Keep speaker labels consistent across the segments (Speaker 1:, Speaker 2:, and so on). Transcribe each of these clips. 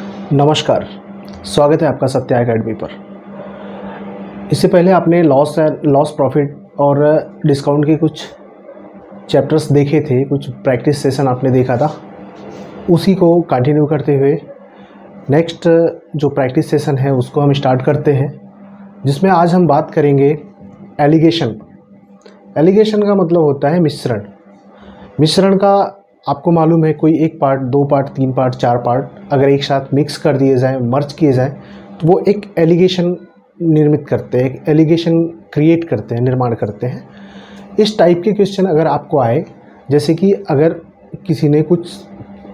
Speaker 1: नमस्कार, स्वागत है आपका सत्या अकेडमी पर। इससे पहले आपने लॉस प्रॉफिट और डिस्काउंट के कुछ चैप्टर्स देखे थे, कुछ प्रैक्टिस सेशन आपने देखा था, उसी को कंटिन्यू करते हुए नेक्स्ट जो प्रैक्टिस सेशन है उसको हम स्टार्ट करते हैं, जिसमें आज हम बात करेंगे एलिगेशन। एलिगेशन का मतलब होता है मिश्रण। मिश्रण का आपको मालूम है, कोई एक पार्ट, दो पार्ट, तीन पार्ट, चार पार्ट अगर एक साथ मिक्स कर दिए जाएं, मर्ज किए जाएं, तो वो एक एलिगेशन निर्मित करते हैं, एक एलिगेशन क्रिएट करते हैं, निर्माण करते हैं। इस टाइप के क्वेश्चन अगर आपको आए, जैसे कि अगर किसी ने कुछ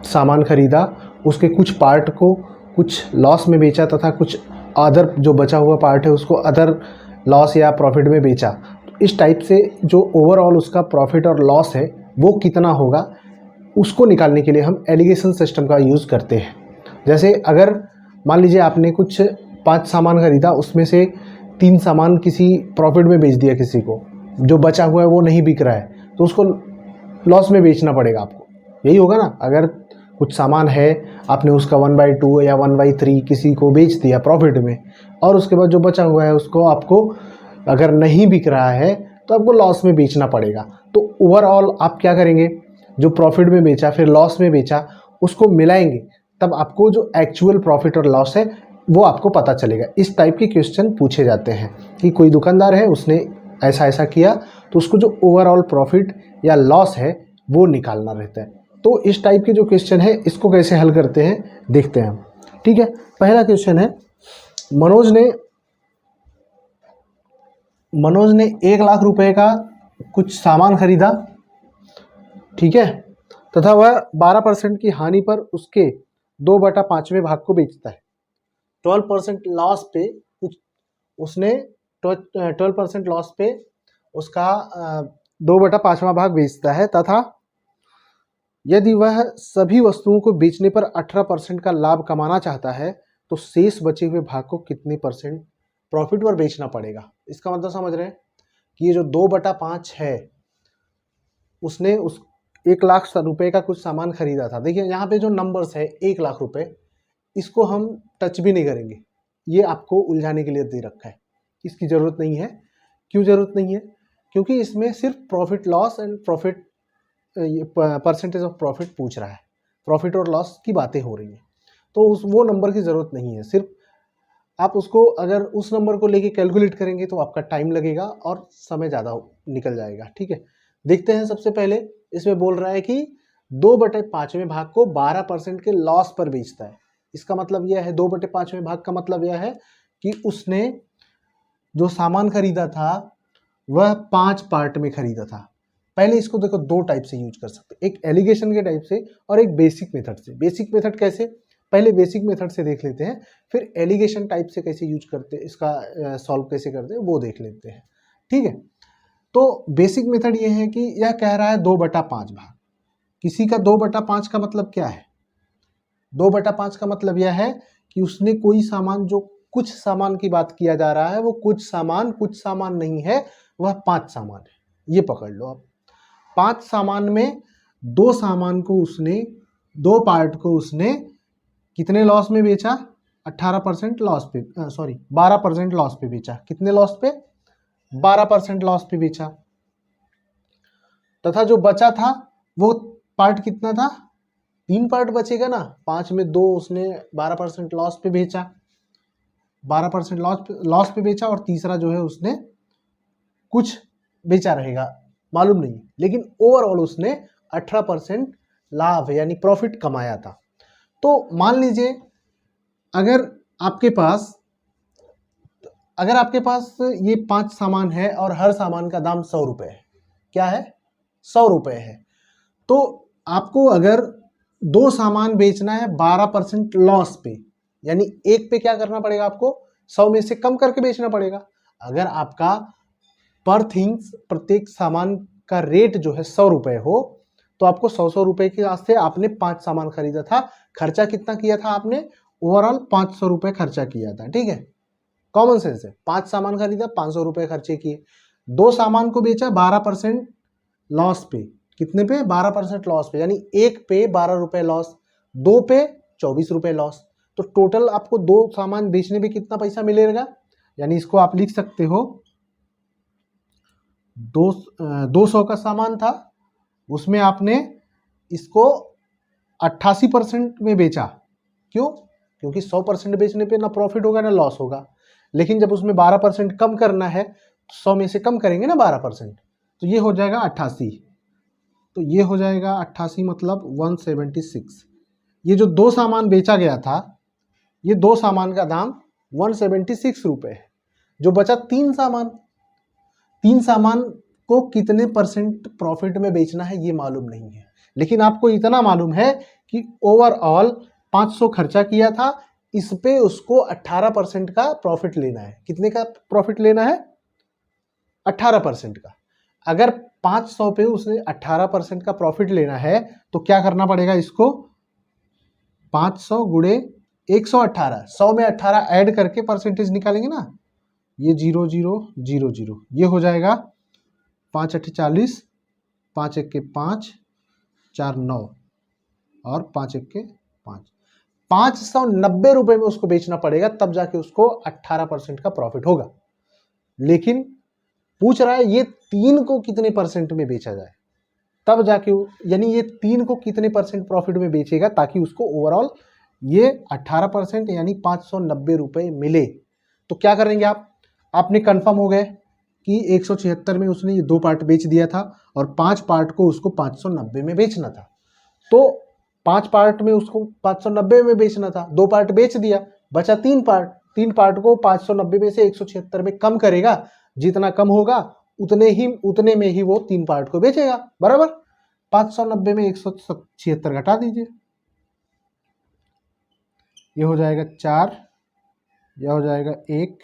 Speaker 1: सामान खरीदा, उसके कुछ पार्ट को कुछ लॉस में बेचा तथा कुछ अदर जो बचा हुआ पार्ट है उसको अदर लॉस या प्रॉफिट में बेचा, तो इस टाइप से जो ओवरऑल उसका प्रॉफिट और लॉस है वो कितना होगा, उसको निकालने के लिए हम एलिगेशन सिस्टम का यूज़ करते हैं। जैसे अगर मान लीजिए आपने कुछ 5 सामान खरीदा, उसमें से 3 सामान किसी प्रॉफिट में बेच दिया किसी को, जो बचा हुआ है वो नहीं बिक रहा है, तो उसको लॉस में बेचना पड़ेगा आपको। यही होगा ना, अगर कुछ सामान है, आपने उसका 1/2 या 1/3 किसी को बेच दिया प्रॉफिट में, और उसके बाद जो बचा हुआ है उसको आपको अगर नहीं बिक रहा है तो आपको लॉस में बेचना पड़ेगा। तो ओवरऑल आप क्या करेंगे, जो प्रॉफिट में बेचा फिर लॉस में बेचा, उसको मिलाएंगे, तब आपको जो एक्चुअल प्रॉफिट और लॉस है वो आपको पता चलेगा। इस टाइप के क्वेश्चन पूछे जाते हैं कि कोई दुकानदार है, उसने ऐसा ऐसा किया, तो उसको जो ओवरऑल प्रॉफिट या लॉस है वो निकालना रहता है। तो इस टाइप के जो क्वेश्चन है इसको कैसे हल करते हैं देखते हैं हम। ठीक है, पहला क्वेश्चन है, मनोज ने 1 लाख रुपए का कुछ सामान खरीदा, ठीक है, तथा वह 12% की हानि पर उसके 2/5वें भाग को बेचता है। 12% लॉस पे कुछ उसने 12% लॉस पे उसका 2/5वां भाग बेचता है, तथा यदि वह सभी वस्तुओं को बेचने पर 18% का लाभ कमाना चाहता है, तो शेष बचे हुए भाग को कितने परसेंट प्रॉफिट पर बेचना पड़ेगा। इसका मतलब समझ रहे हैं कि ये जो 2/5 है, उसने उस 1 लाख रुपए का कुछ सामान खरीदा था। देखिए यहाँ पे जो नंबर्स है 1 लाख रुपए, इसको हम टच भी नहीं करेंगे, ये आपको उलझाने के लिए दे रखा है, इसकी ज़रूरत नहीं है। क्यों ज़रूरत नहीं है? क्योंकि इसमें सिर्फ profit loss and profit, percentage of profit पूछ रहा है, प्रॉफिट और लॉस की बातें हो रही हैं, तो वो नंबर की ज़रूरत नहीं है। सिर्फ आप उसको अगर उस नंबर को लेके कैलकुलेट करेंगे तो आपका टाइम लगेगा और समय ज़्यादा निकल जाएगा। ठीक है, देखते हैं। सबसे पहले इसमें बोल रहा है कि 2/5वें भाग को 12% के लॉस पर बेचता है। इसका मतलब यह है, 2/5वें भाग का मतलब यह है कि उसने जो सामान खरीदा था वह 5 पार्ट में खरीदा था। पहले इसको देखो, 2 टाइप से यूज कर सकते हैं, एक एलिगेशन के टाइप से और एक बेसिक मेथड से। बेसिक मेथड कैसे, पहले बेसिक मेथड से देख लेते हैं, फिर एलिगेशन टाइप से कैसे यूज करते हैं, इसका सॉल्व कैसे करते हैं वो देख लेते हैं। ठीक है, तो बेसिक मेथड ये है कि यह कह रहा है 2/5 भाग। किसी का 2/5 का मतलब क्या है? 2/5 का मतलब यह है कि उसने कोई सामान, जो कुछ सामान की बात किया जा रहा है, वो कुछ सामान नहीं है, वह 5 सामान है। ये पकड़ लो आप, 5 सामान में 2 सामान को उसने, 2 पार्ट को उसने कितने लॉस में बेचा? 18% लॉस पे, 12% लॉस पे बेचा। कितने लॉस पे? 12% लॉस पे बेचा। तथा जो बचा था वो पार्ट कितना था? 3 पार्ट बचेगा ना, 5 में 2 उसने 12% लॉस पे बेचा, 12% लॉस पे बेचा, और तीसरा जो है उसने कुछ बेचा रहेगा, मालूम नहीं, लेकिन ओवरऑल उसने 18% लाभ यानी प्रॉफिट कमाया था। तो मान लीजिए अगर आपके पास ये 5 सामान है और हर सामान का दाम 100 रुपये है। क्या है? 100 रुपये है। तो आपको अगर 2 सामान बेचना है 12% लॉस पे, यानी एक पे क्या करना पड़ेगा आपको? 100 में से कम करके बेचना पड़ेगा। अगर आपका पर थिंग्स, प्रत्येक सामान का रेट जो है 100 रुपये हो, तो आपको 100 रुपये के वास्ते आपने 5 सामान खरीदा था, खर्चा कितना किया था आपने? ओवरऑल 500 रुपये खर्चा किया था। ठीक है, कॉमन सेंस है, 5 सामान खरीदा, 500 रुपये खर्चे किए। 2 सामान को बेचा 12% लॉस पे। कितने पे? 12% लॉस पे, यानी एक पे 12 रुपये लॉस, 2 पे 24 रुपये लॉस। तो टोटल आपको 2 सामान बेचने पे कितना पैसा मिलेगा, यानी इसको आप लिख सकते हो 200 का सामान था, उसमें आपने इसको 88% में बेचा। क्यों? क्योंकि 100% बेचने पे ना प्रॉफिट होगा ना लॉस होगा, लेकिन जब उसमें 12% कम करना है तो 100 में से कम करेंगे ना 12%, तो ये हो जाएगा 88। तो ये हो जाएगा 88 मतलब 176। ये जो 2 सामान बेचा गया था, ये 2 सामान का दाम 176 रुपये है। जो बचा 3 सामान, 3 सामान को कितने परसेंट प्रॉफिट में बेचना है ये मालूम नहीं है, लेकिन आपको इतना मालूम है कि ओवरऑल 500 खर्चा किया था, इस पे उसको 18% का प्रॉफिट लेना है। कितने का प्रॉफिट लेना है? 18% का। अगर 500 पे उसे 18% का प्रॉफिट लेना है तो क्या करना पड़ेगा इसको? 500 गुणे 118, 100 में 18 ऐड करके परसेंटेज निकालेंगे ना, ये 0 0 0 0, ये हो जाएगा 5 8 40, 5 1 के 5, 4 9 और 5 1 के 5, 590 रुपए में उसको बेचना पड़ेगा, तब जाके उसको 18% का प्रॉफिट होगा। लेकिन पूछ रहा है ये 3 को कितने परसेंट में बेचा जाए, तब जाके यानी ये 3 को कितने परसेंट प्रॉफिट में बेचेगा ताकि उसको ओवरऑल ये 18% यानी 590 रुपए मिले। तो क्या करेंगे आपने कंफर्म हो गए कि 176 में उसने ये 2 पार्ट बेच दिया था और 5 पार्ट को उसको 590 में बेचना था। तो 5 पार्ट में उसको 590 में बेचना था, 2 पार्ट बेच दिया, बचा 3 पार्ट। 3 पार्ट को 590 में से 176 में कम करेगा, जितना कम होगा उतने में ही वो 3 पार्ट को बेचेगा, बराबर। 590 में 176 घटा दीजिए, ये हो जाएगा 4, यह हो जाएगा 1,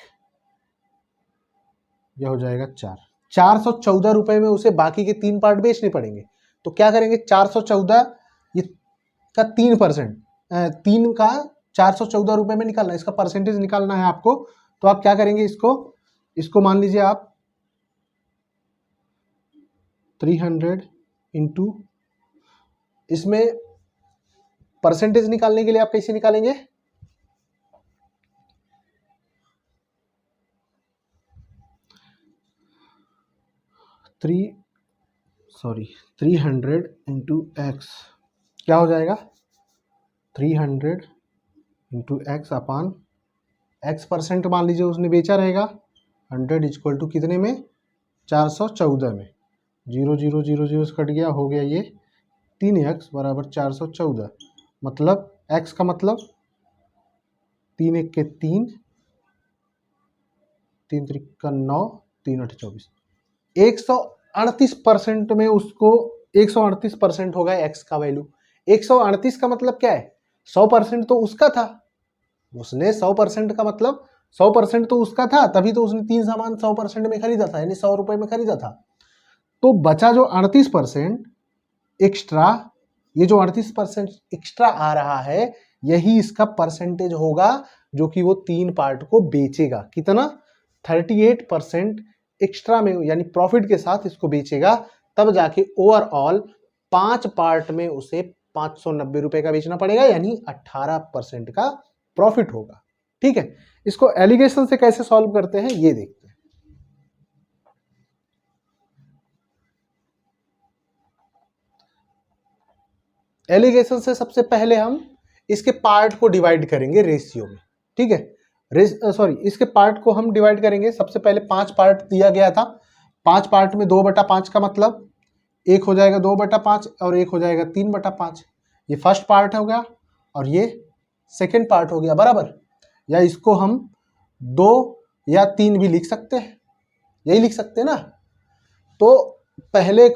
Speaker 1: यह हो जाएगा 4। 414 रुपए में उसे बाकी के 3 पार्ट बेचने पड़ेंगे। तो क्या करेंगे? 414 ये का 3%, 3 का 414 रुपए में निकालना है, इसका परसेंटेज निकालना है आपको। तो आप क्या करेंगे? इसको मान लीजिए आप 300 इंटू, इसमें परसेंटेज निकालने के लिए आप कैसे निकालेंगे? 300 इंटू एक्स क्या हो जाएगा? 300 इंटू एक्स अपान एक्स परसेंट मान लीजिए उसने बेचा रहेगा, 100 इक्वल टू कितने में? 414 में। 0 0 0 0 कट गया, हो गया ये 3x बराबर 414। मतलब x का मतलब 3 1 के 3, 3 3 का 9, 3 8 24, 138% में उसको 138% होगा x का वैल्यू। 138 का मतलब क्या है? 100% तो उसका था, उसने 100% का मतलब 100% तो उसका था, तभी तो उसने 3 सामान 100% में खरीदा था, यानी 100 रुपए में खरीदा था। तो बचा जो 38% एक्स्ट्रा, ये जो 38% एक्स्ट्रा आ रहा है यही इसका परसेंटेज होगा जो कि वो 3 पार्ट को बेचेगा। कितना? 38% एक्स्ट्रा में यानी प्रॉफिट के साथ इसको बेचेगा, तब जाके ओवरऑल 5 पार्ट में उसे 590 रुपए का बेचना पड़ेगा, यानी 18% का प्रॉफिट होगा। ठीक है, इसको एलिगेशन से कैसे सॉल्व करते हैं ये देखते हैं। एलिगेशन से सबसे पहले हम इसके पार्ट को डिवाइड करेंगे रेशियो में। ठीक है, इसके पार्ट को हम डिवाइड करेंगे। सबसे पहले 5 पार्ट दिया गया था, 5 पार्ट में 2/5 का मतलब 1 हो जाएगा 2/5 और 1 हो जाएगा 3/5। ये फर्स्ट पार्ट हो गया और ये सेकेंड पार्ट हो गया, बराबर। या इसको हम 2 या 3 भी लिख सकते हैं, यही लिख सकते हैं ना। तो पहले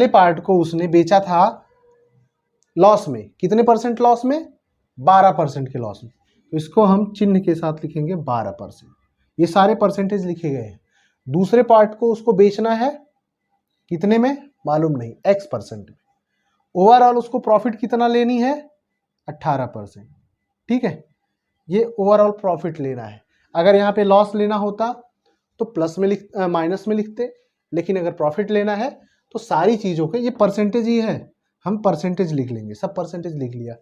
Speaker 1: पार्ट को उसने बेचा था लॉस में, कितने परसेंट लॉस में? 12% के लॉस में। तो इसको हम चिन्ह के साथ लिखेंगे 12%। ये सारे परसेंटेज लिखे गए हैं। दूसरे पार्ट को उसको बेचना है कितने में? मालूम नहीं, x% में। ओवरऑल उसको प्रॉफिट कितना लेनी है? 18%। ठीक है, ये ओवरऑल प्रॉफिट लेना है। अगर यहाँ पे लॉस लेना होता तो प्लस में माइनस में लिखते, लेकिन अगर प्रॉफिट लेना है तो सारी चीज़ों के ये परसेंटेज ही है, हम परसेंटेज लिख लेंगे। सब परसेंटेज लिख लिया।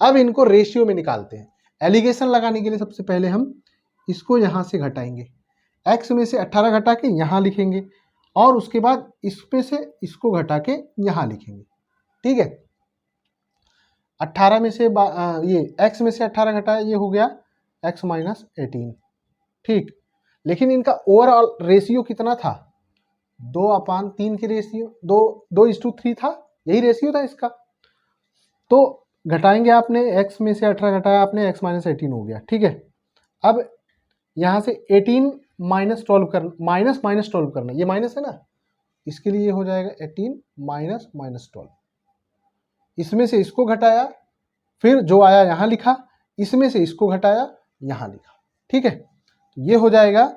Speaker 1: अब इनको रेशियो में निकालते हैं। एलिगेशन लगाने के लिए सबसे पहले हम इसको यहाँ से घटाएंगे, x में से 18 घटा के यहाँ लिखेंगे और उसके बाद इसमें से इसको घटा के यहाँ लिखेंगे। ठीक है, 18 में से ये x में से 18 घटाया, ये हो गया x माइनस 18। ठीक, लेकिन इनका ओवरऑल रेशियो कितना था? 2/3 की रेशियो, 2:3 था, यही रेशियो था इसका। तो घटाएंगे आपने, x में से 18 घटाया आपने, x माइनस 18 हो गया। ठीक है, अब यहाँ से 18 माइनस 12 करना, माइनस 12 करना, ये माइनस है ना, इसके लिए हो जाएगा 18 माइनस 12। इसमें से इसको घटाया, फिर जो आया यहाँ लिखा, इसमें से इसको घटाया यहाँ लिखा। ठीक है, ये हो जाएगा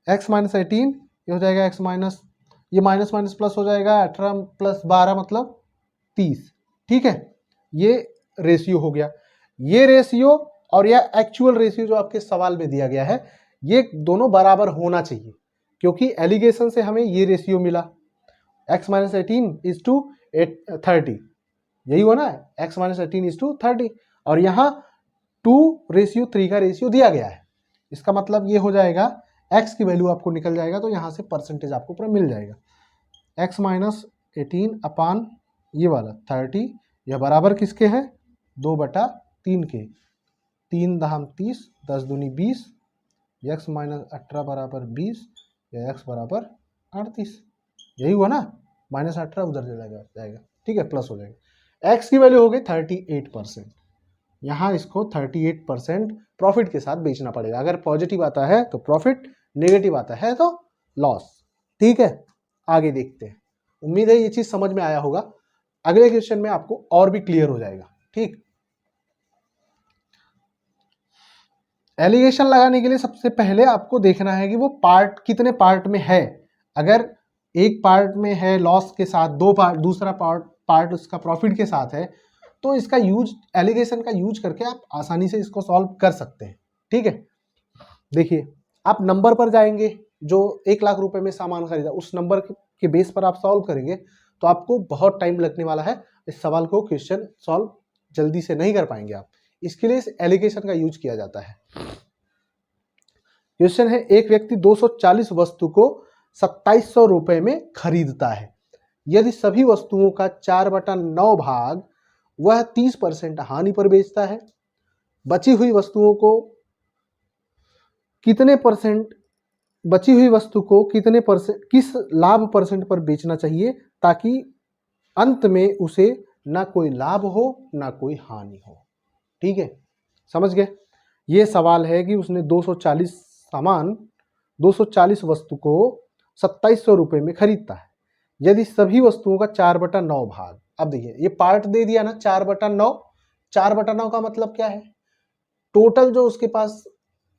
Speaker 1: x माइनस 18, ये हो जाएगा x माइनस, ये माइनस माइनस प्लस हो जाएगा, 18 प्लस 12 मतलब 30। ठीक है, ये रेशियो हो गया। ये रेशियो और यह एक्चुअल रेशियो जो आपके सवाल में दिया गया है, ये दोनों बराबर होना चाहिए, क्योंकि एलिगेशन से हमें ये रेशियो मिला, x माइनस 18 इज टू 30, यही हुआ ना, x माइनस 18 इज टू 30, और यहाँ 2:3 का रेशियो दिया गया है। इसका मतलब ये हो जाएगा, x की वैल्यू आपको निकल जाएगा, तो यहाँ से परसेंटेज आपको पूरा मिल जाएगा। x माइनस 18 अपान ये वाला 30, यह बराबर किसके है? 2/3 के। 3 दाम 30, 10 दूनी 20, x माइनस 18 बराबर 20, या x बराबर 38, यही हुआ ना, माइनस 18 उधर चला जाएगा। ठीक है, प्लस हो जाएगा। x की वैल्यू हो गई 38%। यहाँ इसको 38% प्रॉफिट के साथ बेचना पड़ेगा। अगर पॉजिटिव आता है तो प्रॉफिट, नेगेटिव आता है तो लॉस। ठीक है, आगे देखते हैं। उम्मीद है ये चीज समझ में आया होगा। अगले क्वेश्चन में आपको और भी क्लियर हो जाएगा। ठीक, एलिगेशन लगाने के लिए सबसे पहले आपको देखना है कि वो पार्ट कितने पार्ट में है। अगर एक पार्ट में है लॉस के साथ, दो पार्ट, दूसरा पार्ट उसका प्रॉफिट के साथ है, तो इसका यूज, एलिगेशन का यूज करके आप आसानी से इसको सॉल्व कर सकते हैं। ठीक है, देखिए आप नंबर पर जाएंगे, जो 1 लाख रुपए में सामान खरीदा, उस नंबर के बेस पर आप सॉल्व करेंगे तो आपको बहुत टाइम लगने वाला है। इस सवाल को क्वेश्चन सॉल्व जल्दी से नहीं कर पाएंगे आप, इसके लिए इस एलिगेशन का यूज किया जाता है। क्वेश्चन है, एक व्यक्ति 240 वस्तु को 2700 रुपए में खरीदता है। यदि सभी वस्तुओं का 4/9 भाग वह 30% हानि पर बेचता है, बची हुई वस्तु को कितने किस लाभ परसेंट पर बेचना चाहिए ताकि अंत में उसे ना कोई लाभ हो ना कोई हानि हो। ठीक है, समझ गए। ये सवाल है कि उसने 240 वस्तु को 2700 रुपए में खरीदता है। यदि सभी वस्तुओं का 4/9 भाग, अब देखिए ये पार्ट दे दिया ना, 4/9। 4/9 का मतलब क्या है? टोटल जो उसके पास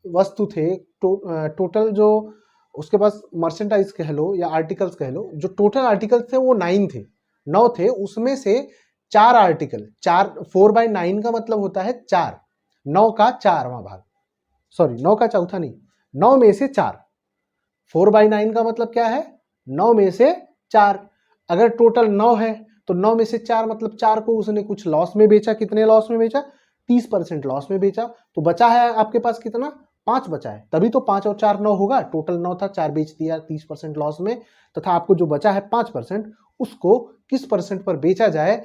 Speaker 1: वस्तु थे, टोटल जो उसके पास मर्चेंडाइज कह लो या आर्टिकल्स कह लो, जो टोटल आर्टिकल्स थे वो 9 थे, उसमें से 4 आर्टिकल, 4/9 का मतलब होता है 4, 9 का 4वां भाग, सॉरी 9 का चौथा नहीं, 9 में से 4। 4/9 का मतलब क्या है? 9 में से 4। अगर टोटल 9 है तो 9 में से 4 मतलब 4 को उसने कुछ लॉस में बेचा। कितने लॉस में बेचा? 30% लॉस में बेचा। तो बचा है आपके पास कितना? 5 बचा है, तभी तो 5 और 4 9 होगा। टोटल 9 था, 4 बेच दिया 30% लॉस में, तथा आपको जो बचा है 5%, उसको किस परसेंट पर बेचा जाए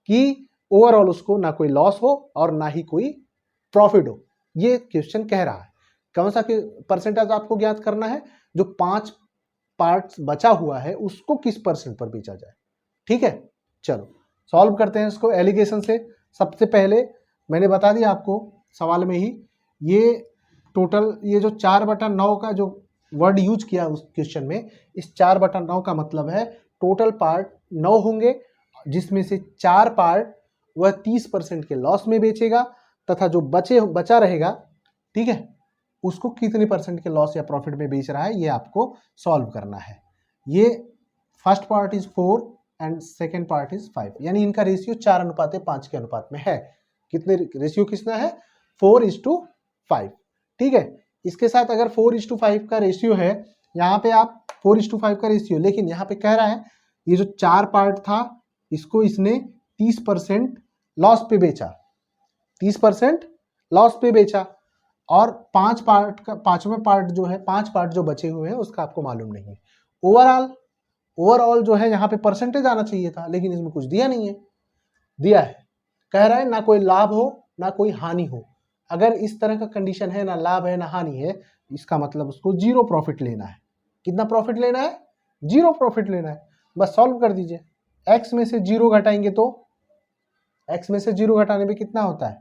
Speaker 1: कि ओवरऑल उसको ना कोई लॉस हो और ना ही कोई प्रॉफिट हो। ये क्वेश्चन कह रहा है। कौन सा परसेंटेज आपको ज्ञात करना है? जो 5 पार्ट्स बचा हुआ है उसको किस परसेंट पर बेचा जाए। ठीक है, चलो सॉल्व करते हैं इसको एलिगेशन से। सबसे पहले मैंने बता दिया आपको सवाल में ही, ये टोटल, ये जो 4/9 का जो वर्ड यूज किया उस क्वेश्चन में, इस 4/9 का मतलब है टोटल पार्ट 9 होंगे, जिसमें से 4 पार्ट वह 30% के लॉस में बेचेगा, तथा जो बचा रहेगा, ठीक है, उसको कितने परसेंट के लॉस या प्रॉफिट में बेच रहा है, ये आपको सॉल्व करना है। ये first part is 4 and second part is 5, यानी इनका रेशियो 4:5 के अनुपात में है। कितने रेशियो कितना है? 4:5। ठीक है, इसके साथ अगर 4:5 का रेशियो है, यहाँ पे आप 4:5 का रेशियो, लेकिन यहाँ पे कह रहा है ये जो 4 पार्ट था इसको इसने 30% लॉस पे बेचा, 30% लॉस पे बेचा, और 5 पार्ट का 5वां पार्ट जो है, 5 पार्ट जो बचे हुए हैं उसका आपको मालूम नहीं है। ओवरऑल जो है यहाँ पे परसेंटेज आना चाहिए था, लेकिन इसमें कुछ दिया नहीं है। दिया है, कह रहा है ना कोई लाभ हो ना कोई हानि हो। अगर इस तरह का कंडीशन है, ना लाभ है ना हानि है, इसका मतलब उसको जीरो प्रॉफिट लेना है। कितना प्रॉफिट लेना है? जीरो प्रॉफिट लेना है। बस सॉल्व कर दीजिए। x में से जीरो घटाएंगे तो x में से जीरो घटाने पे कितना होता है?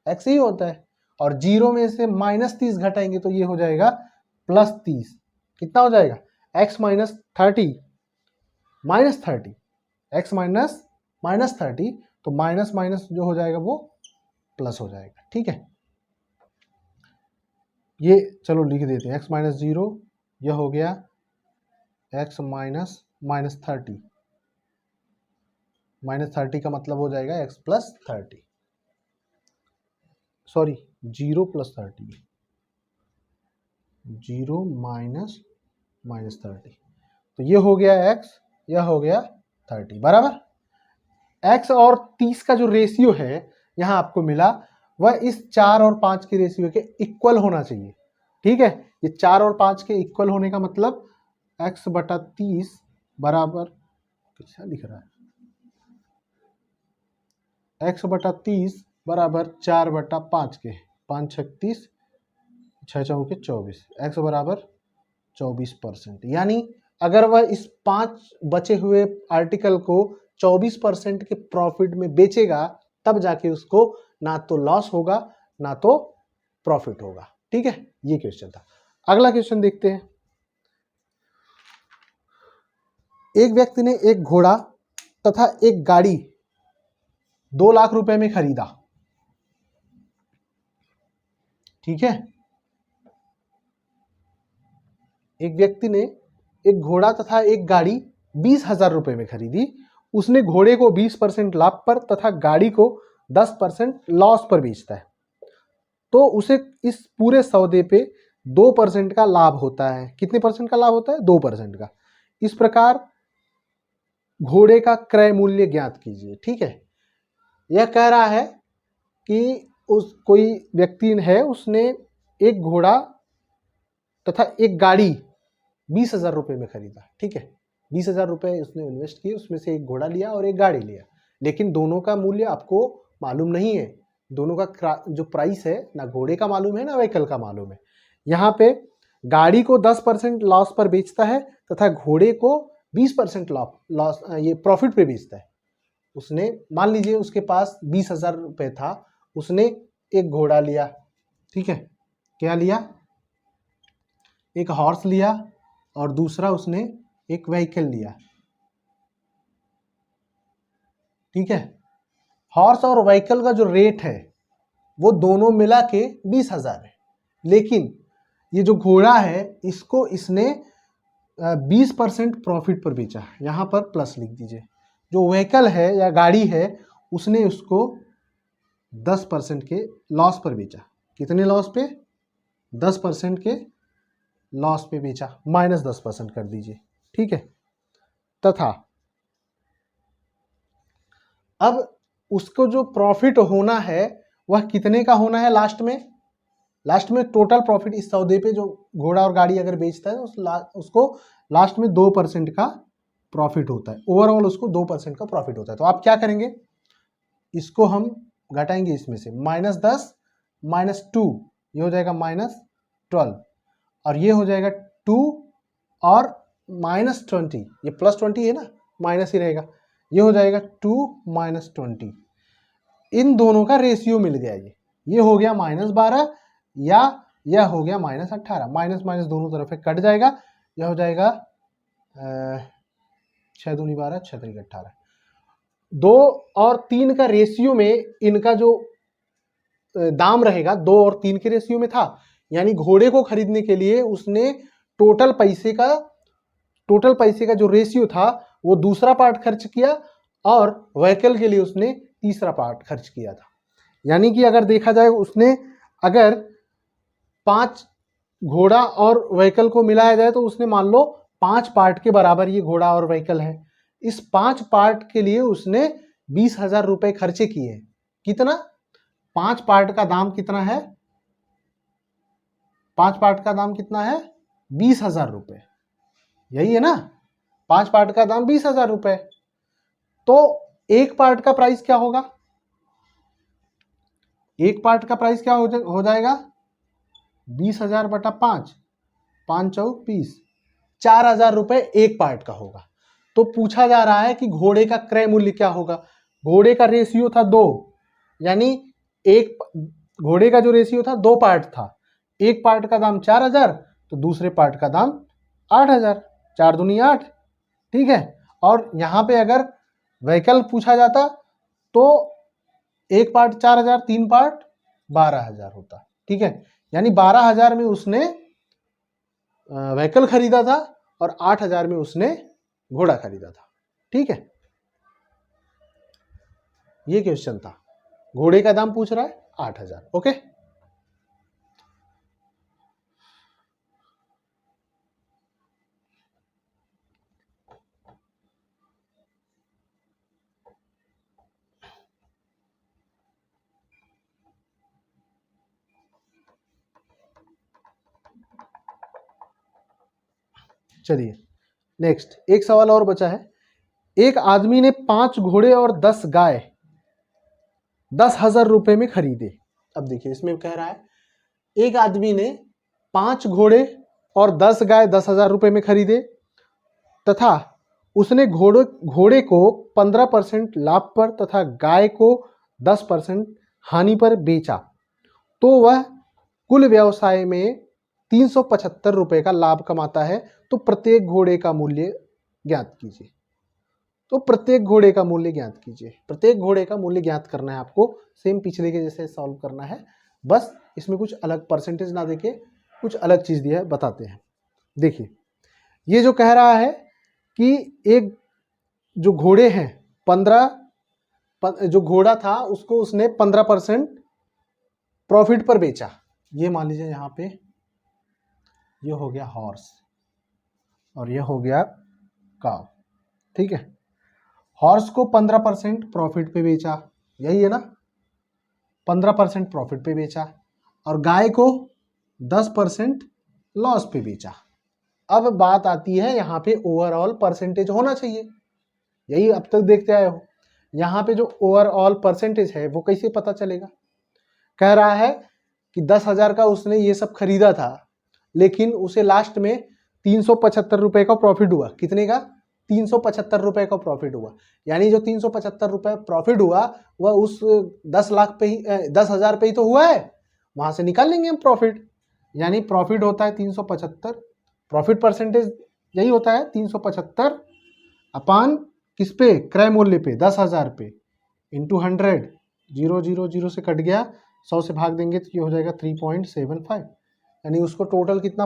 Speaker 1: x ही होता है। और जीरो में से -30 घटाएंगे तो ये हो जाएगा +30। कितना हो जाएगा? x माइनस 30 x माइनस 30, तो माइनस माइनस जो हो जाएगा वो प्लस हो जाएगा। ठीक है, ये चलो लिख देते हैं। x माइनस 0 यह हो गया x माइनस -30। -30 का मतलब हो जाएगा x plus 30, sorry 0 plus 30, 0 minus -30, तो ये हो गया x, यह हो गया 30 बराबर। x और 30 का जो रेशियो है यहाँ आपको मिला, वह इस 4 और 5 के रेशियो के इक्वल होना चाहिए। ठीक है, ये 4 और 5 के इक्वल होने का मतलब x बटा 30 बराबर, कैसा लिख रहा है, x बटा 30 बराबर 4 बटा 5 के, 5 36 6 चौके 24, x बराबर 24%। यानी अगर वह इस 5 बचे हुए आर्टिकल को 24% के प्रॉफिट में बेचेगा, तब जाके उसको ना तो लॉस होगा ना तो प्रॉफिट होगा। ठीक है, ये क्वेश्चन था। अगला क्वेश्चन देखते हैं। एक व्यक्ति ने एक घोड़ा तथा एक गाड़ी 2 लाख रुपए में खरीदा। ठीक है, एक व्यक्ति ने एक घोड़ा तथा एक गाड़ी 20,000 रुपए में खरीदी। उसने घोड़े को 20% लाभ पर तथा गाड़ी को 10% लॉस पर बेचता है, तो उसे इस पूरे सौदे पे 2% का लाभ होता है। कितने परसेंट का लाभ होता है? 2% का। इस प्रकार घोड़े का क्रय मूल्य ज्ञात कीजिए। ठीक है, यह कह रहा है कि कोई व्यक्ति है, उसने एक घोड़ा तथा एक गाड़ी 20,000 रुपए में खरीदा। ठीक है, 20,000 रुपए उसने इन्वेस्ट किए, उसमें से एक घोड़ा लिया और एक गाड़ी लिया, लेकिन दोनों का मूल्य आपको मालूम नहीं है। दोनों का जो प्राइस है, ना घोड़े का मालूम है ना व्हीकल का मालूम है। यहाँ पे गाड़ी को 10% लॉस पर बेचता है तथा घोड़े को 20% लॉस ये प्रॉफिट पे बेचता है। उसने, मान लीजिए उसके पास 20,000 रुपए था, उसने एक घोड़ा लिया। ठीक है, क्या लिया? एक हॉर्स लिया, और दूसरा उसने एक व्हीकल लिया। ठीक है, हॉर्स और व्हीकल का जो रेट है वो दोनों मिला के 20,000 है, लेकिन ये जो घोड़ा है इसको इसने 20% प्रॉफिट पर बेचा। यहाँ पर प्लस लिख दीजिए। जो व्हीकल है या गाड़ी है, उसने उसको 10% के लॉस पर बेचा। कितने लॉस पे? 10% के लॉस पे बेचा, -10% कर दीजिए। ठीक है, तथा अब उसको जो प्रॉफिट होना है वह कितने का होना है? लास्ट में टोटल प्रॉफिट इस सौदे पे जो घोड़ा और गाड़ी अगर बेचता है उसको लास्ट में 2% का प्रॉफिट होता है। ओवरऑल उसको 2% का प्रॉफिट होता है। तो आप क्या करेंगे? इसको हम घटाएंगे इसमें से, -10 -2, ये हो जाएगा -12, और ये हो जाएगा 2 और -20, ये +20 है ना, माइनस ही रहेगा, ये हो जाएगा 2 - 20। इन दोनों का रेशियो मिल गया। ये हो गया -12 या यह हो गया -18। माइनस माइनस दोनों तरफ से कट जाएगा, यह हो जाएगा 6 दूनी 12, 6 त्रिक 18। 2 और 3 का रेशियो में इनका जो दाम रहेगा 2 और 3 के रेशियो में था। यानी घोड़े को खरीदने के लिए उसने टोटल पैसे का जो रेशियो था वो दूसरा पार्ट खर्च किया, और व्हीकल के लिए उसने तीसरा पार्ट खर्च किया था। यानी कि अगर देखा जाए, उसने अगर 5 घोड़ा और व्हीकल को मिलाया जाए तो उसने मान लो 5 पार्ट के बराबर ये घोड़ा और व्हीकल है। इस 5 पार्ट के लिए उसने 20,000 रुपए खर्चे किए। कितना? 5 पार्ट का दाम कितना है? 5 पार्ट का दाम कितना है? 20,000 रुपए। यही है ना, 5 पार्ट का दाम 20,000 रुपए। तो एक पार्ट का प्राइस क्या होगा? एक पार्ट का प्राइस क्या हो जाएगा? 20,000 बटा 5, 5 चौक 20, 4,000 रुपए एक पार्ट का होगा। तो पूछा जा रहा है कि घोड़े का क्रय मूल्य क्या होगा। घोड़े का रेशियो था 2, यानी एक घोड़े का जो रेशियो था 2 पार्ट था। एक पार्ट का दाम 4,000 तो दूसरे पार्ट का दाम 8,000, 4 दूनी 8, ठीक है। और यहां पे अगर व्हीकल पूछा जाता तो एक पार्ट 4,000, 3 पार्ट 12,000 होता, ठीक है। यानी 12,000 में उसने व्हीकल खरीदा था और 8,000 में उसने घोड़ा खरीदा था, ठीक है। ये क्वेश्चन था, घोड़े का दाम पूछ रहा है 8,000। ओके, चलिए नेक्स्ट एक सवाल और बचा है। एक आदमी ने 5 घोड़े और 10 गाय 10,000 रुपए में खरीदे। अब देखिए इसमें कह रहा है एक आदमी ने 5 घोड़े और 10 गाय 10,000 रुपए में खरीदे तथा उसने घोड़े को 15% लाभ पर तथा गाय को 10% हानि पर बेचा, तो वह कुल व्यवसाय में 375 रुपए का लाभ कमाता है। तो प्रत्येक घोड़े का मूल्य ज्ञात कीजिए। तो प्रत्येक घोड़े का मूल्य ज्ञात कीजिए। प्रत्येक घोड़े का मूल्य ज्ञात करना है आपको, सेम पिछले के जैसे सॉल्व करना है, बस इसमें कुछ अलग परसेंटेज ना देके कुछ अलग चीज दिया है, बताते हैं। देखिए ये जो कह रहा है कि एक जो घोड़े हैं 15 जो घोड़ा था उसको उसने 15% प्रॉफिट पर बेचा। ये मान लीजिए यहाँ पे ये हो गया हॉर्स और ये हो गया काव, ठीक है। हॉर्स को 15% प्रॉफिट पे बेचा, यही है ना, 15% प्रॉफिट पे बेचा, और गाय को 10% लॉस पे बेचा। अब बात आती है यहाँ पे ओवरऑल परसेंटेज होना चाहिए, यही अब तक देखते आए हो। यहाँ पे जो ओवरऑल परसेंटेज है वो कैसे पता चलेगा? कह रहा है कि 10,000 का उसने ये सब खरीदा था, लेकिन उसे लास्ट में 375 रुपए का प्रॉफिट हुआ। कितने का? 375 रुपए का प्रॉफिट हुआ। यानी जो 375 रुपए प्रॉफिट हुआ वह उस 10 लाख पे ही 10,000 पे ही तो हुआ है, वहां से निकाल लेंगे हम प्रॉफिट। यानी प्रॉफिट होता है 375, प्रॉफिट परसेंटेज यही होता है 375 अपान किस पे? क्रय मूल्य पे 10,000 पे, इंटू 100, 0 से कट गया, 100 से भाग देंगे तो ये हो जाएगा 3.75। यानी उसको टोटल कितना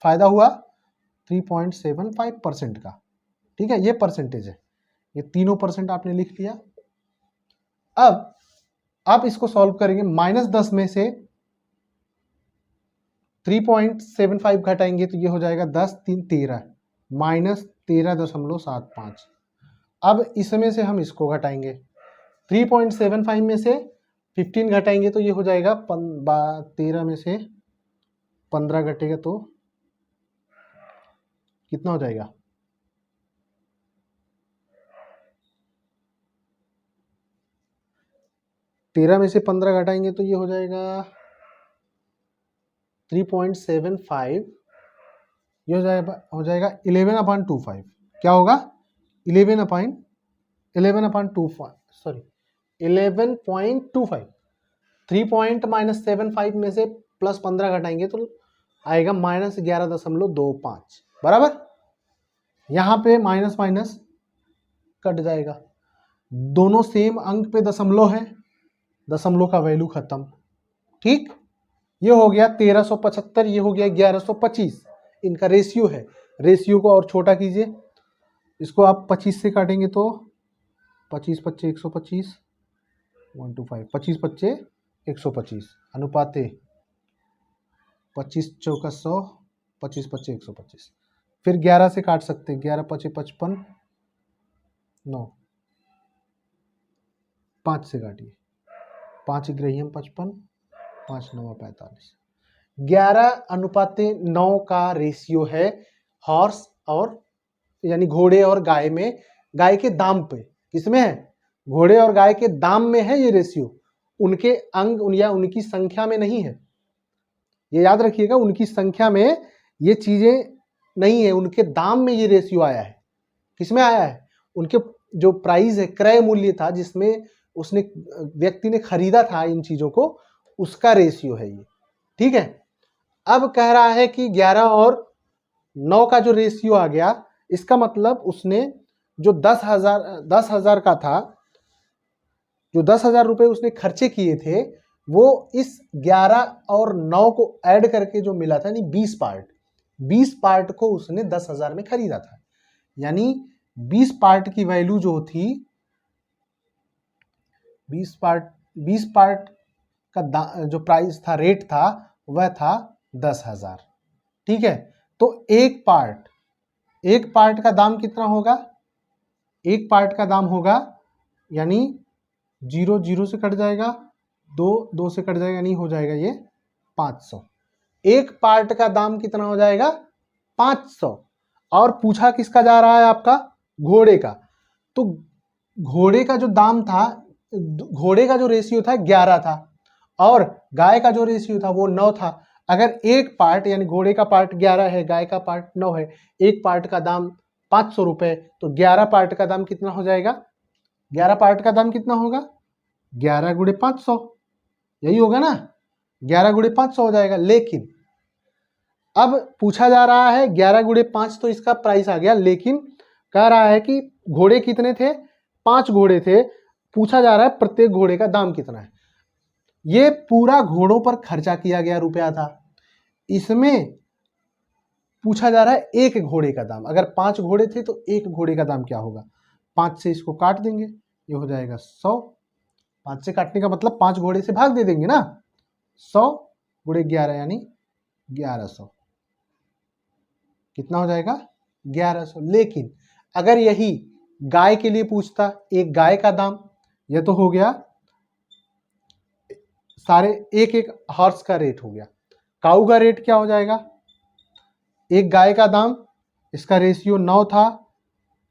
Speaker 1: फायदा हुआ? 3.75% का, ठीक है। ये परसेंटेज है, ये तीनों परसेंट आपने लिख लिया। अब आप इसको सॉल्व करेंगे, -10 में से 3.75 घटाएंगे तो ये हो जाएगा 10 3 13 -13.75। अब इसमें से हम इसको घटाएंगे, 3.75 में से 15 घटाएंगे तो ये हो जाएगा 13 में से 15 घटेगा तो कितना हो जाएगा? 13 में से 15 घटाएंगे तो ये हो जाएगा 3.75, ये हो जाएगा 11/25। क्या होगा? 11/25 सॉरी 11.25। 3.75 में से +15 घटाएंगे तो आएगा -11.25, बराबर। यहाँ पे माइनस माइनस कट जाएगा, दोनों सेम अंक पे दशमलव है, दशमलव का वैल्यू खत्म, ठीक। ये हो गया 1375, ये हो गया 1125, इनका रेशियो है। रेशियो को और छोटा कीजिए, इसको आप 25 से काटेंगे तो 25 पच्चे 125, 125, 25 पच्चे 125 अनुपाते 25 चौका 100, 25 पच्चे 125। फिर 11 से काट सकते हैं, 11 पच्चे 55, 9, 5 से काटिए, 5 ग्रहियम 55, 5 9 45। 11:9 का रेशियो है हॉर्स और यानी घोड़े और गाय में, गाय के दाम पे। किसमें है? घोड़े और गाय के दाम में है ये रेशियो, उनके अंग या उनकी संख्या में नहीं है। ये याद रखिएगा, उनकी संख्या में ये चीजें नहीं है, उनके दाम में ये रेशियो आया है। किसमें आया है? उनके जो प्राइस है, क्रय मूल्य था जिसमें उसने व्यक्ति ने खरीदा था इन चीजों को, उसका रेशियो है ये। ठीक है। अब कह रहा है कि 11 और 9 का जो रेशियो आ गया, इसका मतलब उसने जो 10,000 का था, जो 10,000 रुपए उसने खर्चे किए थे, वो इस 11 और 9 को ऐड करके जो मिला था, यानी 20 पार्ट को उसने 10,000 में खरीदा था। यानी 20 पार्ट की वैल्यू जो थी, 20 पार्ट का जो प्राइस था, रेट था, वह था 10,000। ठीक है। तो एक पार्ट का दाम कितना होगा? एक पार्ट का दाम होगा, यानी 0 0 से कट जाएगा, 2 2 से कट जाएगा, यानी हो जाएगा ये 500। एक पार्ट का दाम कितना हो जाएगा? 500। और पूछा किसका जा रहा है? आपका घोड़े का। तो घोड़े का जो दाम था, घोड़े का जो रेशियो था 11 था, और गाय का जो रेशियो था वो 9 था। अगर एक पार्ट यानी घोड़े का पार्ट 11 है, गाय का पार्ट 9 है, एक पार्ट का दाम 500 रुपए, तो 11 पार्ट का दाम कितना हो जाएगा? 11 पार्ट का दाम कितना होगा? 11 गुणे 500, यही होगा ना? 11 गुणे 500 हो जाएगा। लेकिन अब पूछा जा रहा है 11 गुणे 5, तो इसका प्राइस आ गया, लेकिन कह रहा है कि घोड़े कितने थे? 5 घोड़े थे। पूछा जा रहा है प्रत्येक घोड़े का दाम कितना है। ये पूरा घोड़ों पर खर्चा किया गया रुपया था। इसमें पूछा जा रहा है एक घोड़े का दाम। अगर 5 घोड़े थे तो एक घोड़े का दाम क्या होगा? 5 से इसको काट देंगे, ये हो जाएगा 100। 5 से काटने का मतलब 5 घोड़े से भाग दे देंगे ना। 100 गुणे 11 यानी 1100। कितना हो जाएगा? 1100। लेकिन अगर यही गाय के लिए पूछता, एक गाय का दाम, यह तो हो गया सारे एक एक हॉर्स का रेट हो गया। काऊ का रेट क्या हो जाएगा? एक गाय का दाम, इसका रेशियो 9 था,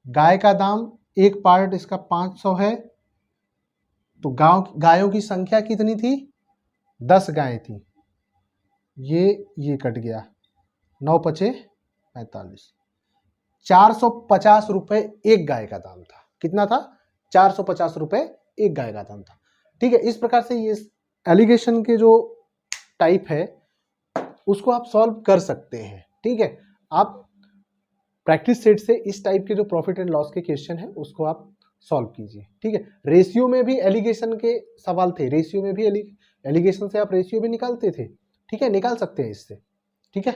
Speaker 1: गाय का दाम एक पार्ट इसका 500 है, तो गायों की संख्या कितनी थी? 10 गायें थी। ये कट गया, 9 पचे 45। 450 रुपए एक गाय का दाम था। कितना था? 450 रुपए एक गाय का दाम था। ठीक है। इस प्रकार से ये एलिगेशन के जो टाइप है उसको आप सॉल्व कर सकते हैं। ठीक है। आप प्रैक्टिस सेट से इस टाइप के जो प्रॉफिट एंड लॉस के क्वेश्चन है उसको आप सॉल्व कीजिए। ठीक है। रेशियो में भी एलिगेशन के सवाल थे, रेशियो में भी एलिगेशन से आप रेशियो भी निकालते थे। ठीक है, निकाल सकते हैं इससे। ठीक है।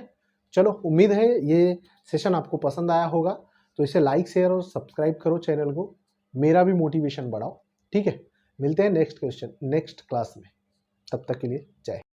Speaker 1: चलो, उम्मीद है ये सेशन आपको पसंद आया होगा, तो इसे लाइक शेयर और सब्सक्राइब करो चैनल को, मेरा भी मोटिवेशन बढ़ाओ। ठीक है। मिलते हैं नेक्स्ट क्लास में। तब तक के लिए जय हिंद।